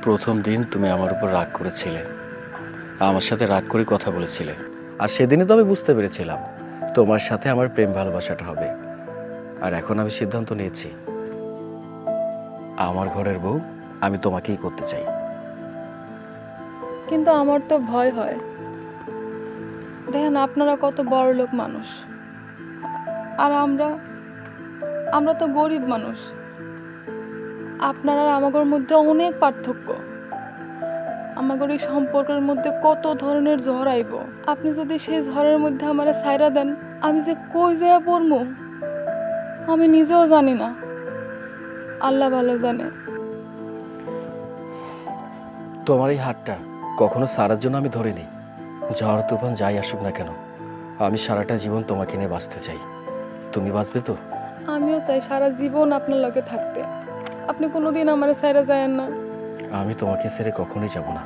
প্রথম দিন তুমি আমার উপর রাগ করেছিলে, আমার সাথে রাগ করে কথা বলেছিলে, আর সেদিনই তো আমি বুঝতে পেরেছিলাম তোমার সাথে আমার প্রেম ভালোবাসাটা হবে। আর এখন আমি সিদ্ধান্ত নিয়েছি, আমার ঘরের বউ আমি তোমাকেই করতে চাই। কিন্তু আমার তো ভয় হয়। দেখেন আপনারা কত বড় লোক মানুষ, আর আমরা আমরা তো গরিব মানুষ। আপনারা আর আমাদের মধ্যে অনেক পার্থক্য। আমাদের এই সম্পর্কের মধ্যে কত ধরনের ঝড় আইব। আপনি যদি সেই ঝড়ের মধ্যে আমারে ছাইরা দেন, আমি যে কই যেয়ে পড়মু আমি নিজেও জানি না, আল্লাহ ভালো জানে। তোমার এই হাতটা কখনো সারার জন্য আমি ধরিনি। ঝড় তুফান যাই আসুক না কেন, আমি সারাটা জীবন তোমাকে নিয়ে বাঁচতে চাই। তুমি বাঁচবে তো? আমিও চাই সারা জীবন আপনার লগে থাকতে। আপনি কোনোদিন আমারে ছাইরা যায়েন না। আমি তোমাকে ছেড়ে কখনোই যাব না।